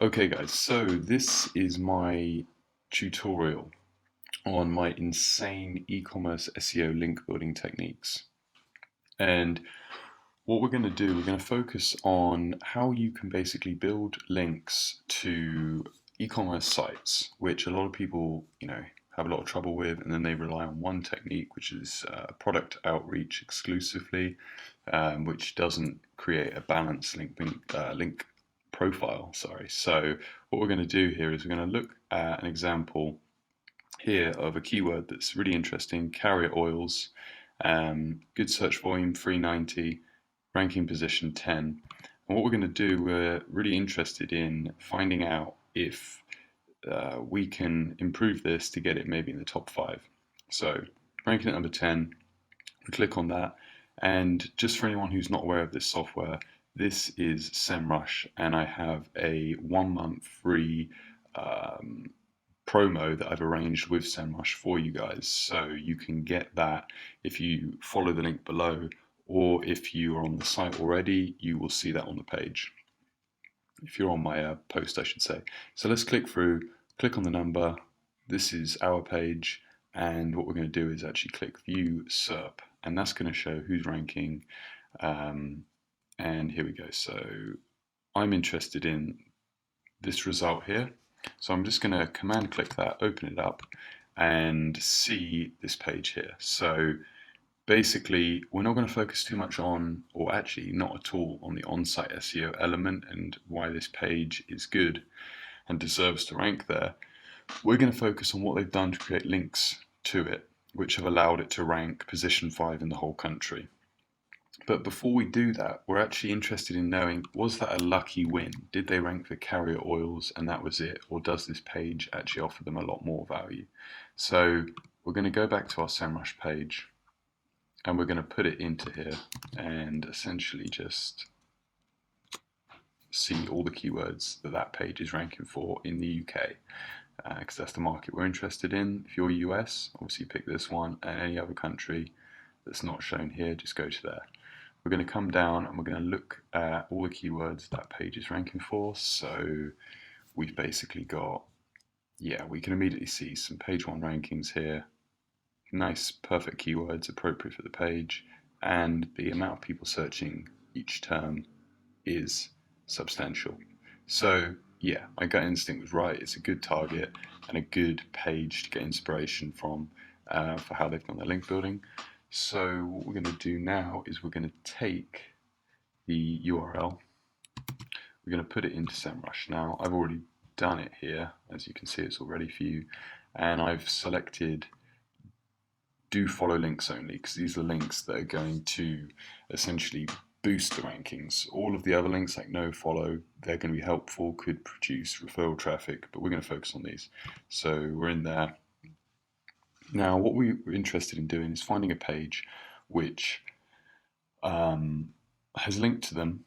Okay guys, so this is my tutorial on my insane e-commerce SEO link building techniques. And what we're going to do, we're going to focus on how you can basically build links to e-commerce sites, which a lot of people, have a lot of trouble with, and then they rely on one technique, which is product outreach exclusively, which doesn't create a balanced link profile. Sorry. So what we're going to do here is we're going to look at an example here of a keyword that's really interesting: carrier oils, good search volume 390, ranking position 10. And what we're going to do, we're really interested in finding out if we can improve this to get it maybe in the top 5. So ranking at number 10, we click on that. And just for anyone who's not aware of this software, this is SEMRush, and I have a 1 month free promo that I've arranged with SEMrush for you guys. So you can get that if you follow the link below, or if you are on the site already, you will see that on the page. If you're on my post, I should say. So let's click through, click on the number. This is our page, and what we're going to do is actually click View SERP, and that's going to show who's ranking. And here we go. So I'm interested in this result here. So I'm just going to command click that, open it up, and see this page here. So basically, we're not going to focus too much on, or actually not at all, on the on-site SEO element and why this page is good and deserves to rank there. We're going to focus on what they've done to create links to it, which have allowed it to rank position 5 in the whole country. But before we do that, we're actually interested in knowing, was that a lucky win? Did they rank for carrier oils and that was it? Or does this page actually offer them a lot more value? So we're going to go back to our SEMrush page, and we're going to put it into here and essentially just see all the keywords that page is ranking for in the UK, because that's the market we're interested in. If you're US, obviously pick this one, and any other country that's not shown here, just go to there. We're going to come down and we're going to look at all the keywords that page is ranking for. So we've basically got, we can immediately see some page 1 rankings here. Nice, perfect keywords appropriate for the page, and the amount of people searching each term is substantial. So my gut instinct was right. It's a good target and a good page to get inspiration from for how they've done their link building. So what we're going to do now is we're going to take the URL, we're going to put it into SEMrush. Now I've already done it here, as you can see it's all ready for you, and I've selected do follow links only, because these are links that are going to essentially boost the rankings. All of the other links like no follow, they're going to be helpful, could produce referral traffic, but we're going to focus on these. So we're in there. Now what we're interested in doing is finding a page which has linked to them,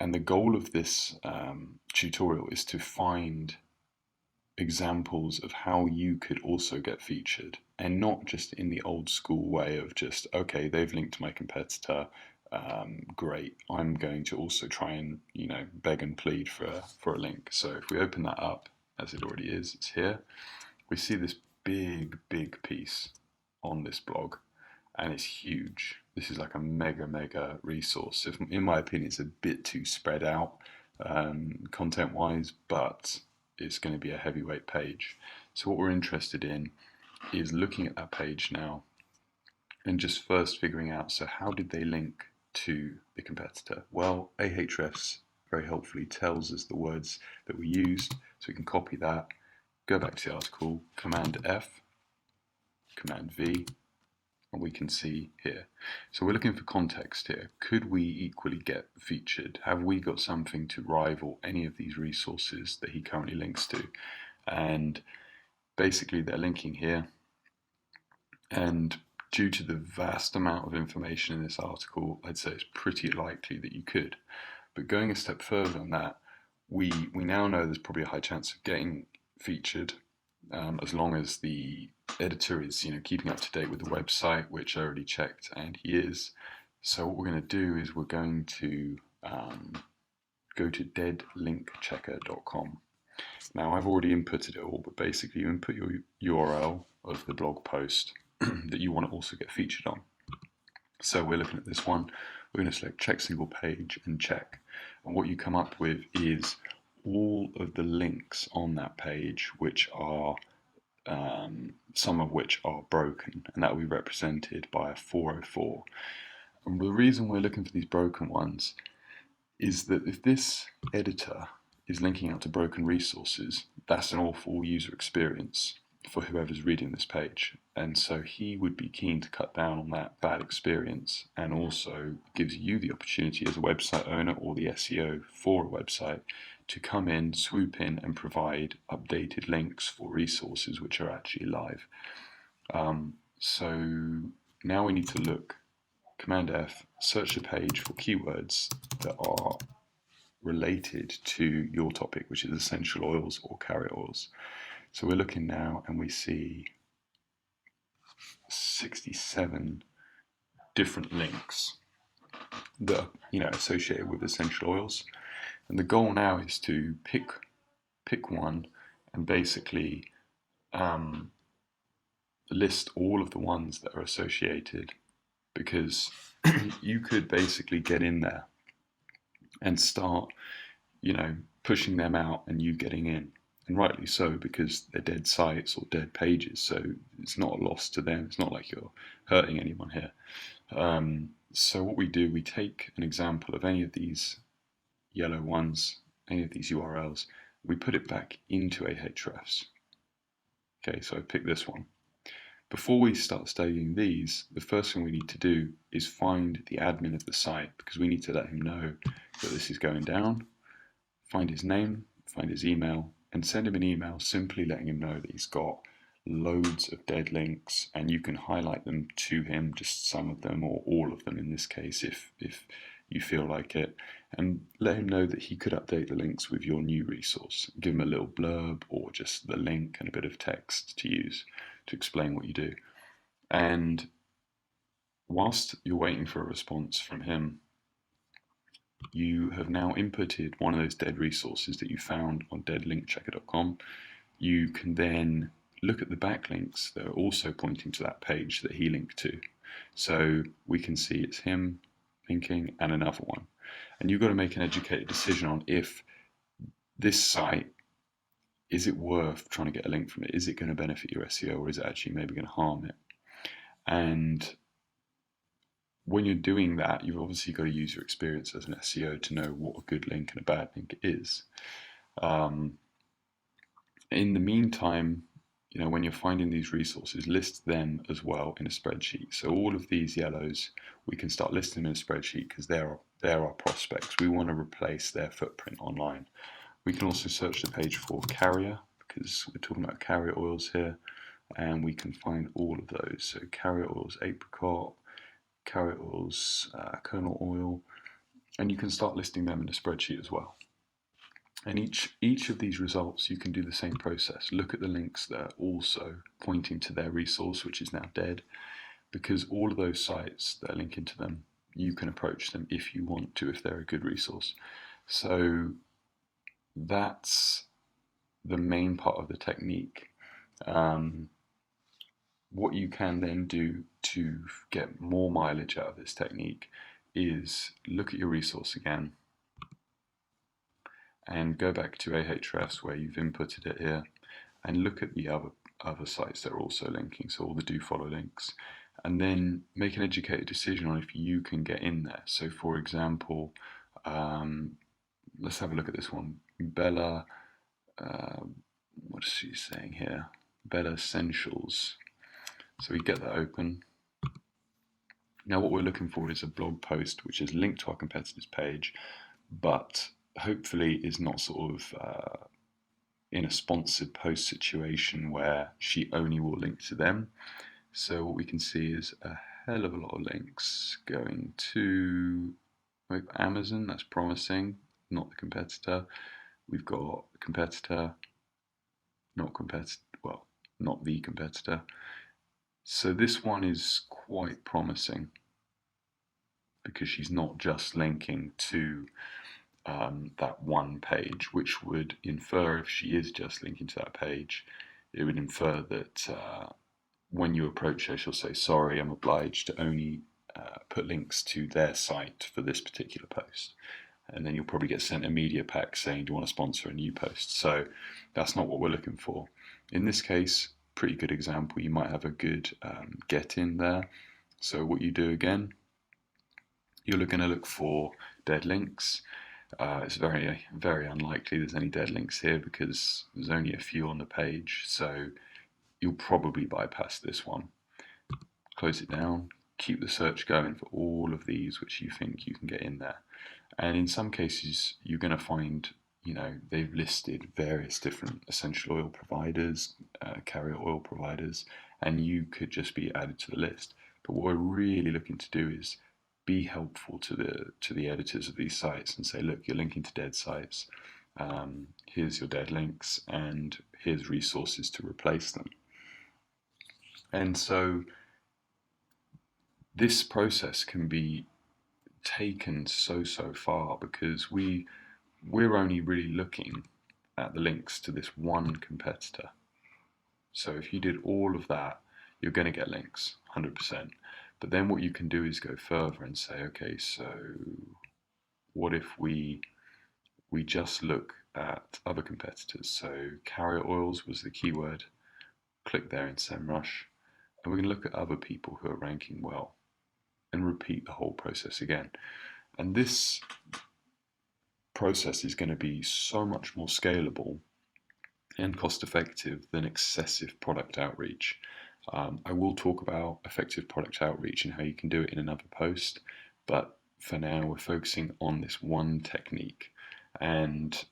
and the goal of this tutorial is to find examples of how you could also get featured, and not just in the old school way of just, okay, they've linked to my competitor, great, I'm going to also try and beg and plead for a link. So if we open that up, as it already is, it's here, we see this big piece on this blog, and it's huge. This is like a mega resource. In my opinion, it's a bit too spread out content wise, but it's going to be a heavyweight page. So what we're interested in is looking at that page now and just first figuring out, so how did they link to the competitor? Well, Ahrefs very helpfully tells us the words that we used, so we can copy that, go back to the article, Command F, Command V, and we can see here. So we're looking for context here. Could we equally get featured? Have we got something to rival any of these resources that he currently links to? And basically they're linking here, and due to the vast amount of information in this article, I'd say it's pretty likely that you could. But going a step further than that, we now know there's probably a high chance of getting featured, as long as the editor is keeping up to date with the website, which I already checked, and he is. So what we're going to do is we're going to go to deadlinkchecker.com. Now I've already inputted it all, but basically you input your URL of the blog post that you want to also get featured on. So we're looking at this one. We're going to select check single page and check. And what you come up with is all of the links on that page, which are some of which are broken, and that will be represented by a 404. And the reason we're looking for these broken ones is that if this editor is linking out to broken resources, that's an awful user experience for whoever's reading this page. And so he would be keen to cut down on that bad experience, and also gives you the opportunity as a website owner or the SEO for a website to come in, swoop in, and provide updated links for resources which are actually live. So now we need to look, Command F, search the page for keywords that are related to your topic, which is essential oils or carrier oils. So we're looking now and we see 67 different links that are, associated with essential oils. And the goal now is to pick one and basically list all of the ones that are associated, because you could basically get in there and start, pushing them out and you getting in. And rightly so, because they're dead sites or dead pages, so it's not a loss to them. It's not like you're hurting anyone here. So what we do, we take an example of any of these yellow ones, any of these URLs, we put it back into Ahrefs. Okay, so I pick this one. Before we start studying these, the first thing we need to do is find the admin of the site, because we need to let him know that this is going down, find his name, find his email, and send him an email simply letting him know that he's got loads of dead links, and you can highlight them to him, just some of them or all of them in this case if you feel like it, and let him know that he could update the links with your new resource. Give him a little blurb or just the link and a bit of text to use to explain what you do. And whilst you're waiting for a response from him, you have now inputted one of those dead resources that you found on deadlinkchecker.com. You can then look at the backlinks that are also pointing to that page that he linked to. So we can see it's him linking and another one. And you've got to make an educated decision on if this site, is it worth trying to get a link from it? Is it going to benefit your SEO, or is it actually maybe going to harm it? And when you're doing that, you've obviously got to use your experience as an SEO to know what a good link and a bad link is. In the meantime, when you're finding these resources, list them as well in a spreadsheet. So all of these yellows, we can start listing them in a spreadsheet because they're our prospects. We want to replace their footprint online. We can also search the page for carrier, because we're talking about carrier oils here, and we can find all of those. So carrier oils, apricot, carrier oils, kernel oil, and you can start listing them in a spreadsheet as well. And each of these results, you can do the same process. Look at the links that are also pointing to their resource, which is now dead, because all of those sites that are linking to them, you can approach them if you want to, if they're a good resource. So that's the main part of the technique. What you can then do to get more mileage out of this technique is look at your resource again and go back to Ahrefs where you've inputted it here, and look at the other sites that are also linking, so all the do follow links, and then make an educated decision on if you can get in there. So for example, let's have a look at this one. Bella, what is she saying here? Bella Essentials. So we get that open. Now what we're looking for is a blog post which is linked to our competitor's page, but hopefully is not sort of in a sponsored post situation where she only will link to them. So what we can see is a hell of a lot of links going to Amazon. That's promising. Not the competitor. We've got competitor, not the competitor. So this one is quite promising because she's not just linking to that one page, which would infer, if she is just linking to that page, it would infer that when you approach her, she'll say, sorry, I'm obliged to only put links to their site for this particular post. And then you'll probably get sent a media pack saying, do you want to sponsor a new post? So that's not what we're looking for. In this case, pretty good example, you might have a good get in there. So what you do again, you're going to look for dead links. It's very, very unlikely there's any dead links here because there's only a few on the page. So you'll probably bypass this one. Close it down, keep the search going for all of these which you think you can get in there. And in some cases, you're going to find, they've listed various different essential oil providers, carrier oil providers, and you could just be added to the list. But what we're really looking to do is be helpful to the editors of these sites and say, look, you're linking to dead sites. Here's your dead links, and here's resources to replace them. And so this process can be taken so far because we're only really looking at the links to this one competitor. So if you did all of that, you're going to get links, 100%. But then what you can do is go further and say, okay, so what if we just look at other competitors? So carrier oils was the keyword. Click there in SEMRush, and we're going to look at other people who are ranking well and repeat the whole process again. And this process is going to be so much more scalable and cost effective than excessive product outreach. I will talk about effective product outreach and how you can do it in another post, but for now we're focusing on this one technique. And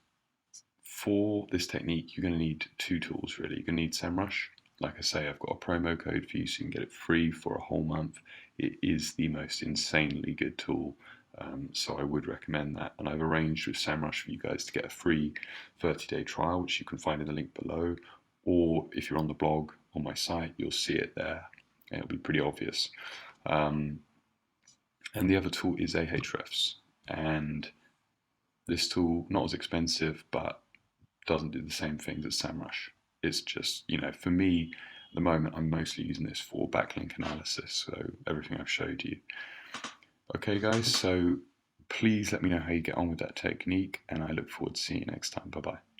for this technique, you're going to need two tools really. You're going to need SEMRush. Like I say, I've got a promo code for you so you can get it free for a whole month. It is the most insanely good tool, so I would recommend that. And I've arranged with SEMRush for you guys to get a free 30-day trial, which you can find in the link below. Or if you're on the blog on my site, you'll see it there. It'll be pretty obvious. And the other tool is Ahrefs. And this tool, not as expensive, but doesn't do the same things as SEMRush. It's just, for me, at the moment, I'm mostly using this for backlink analysis, so everything I've showed you. Okay, guys, so please let me know how you get on with that technique, and I look forward to seeing you next time. Bye-bye.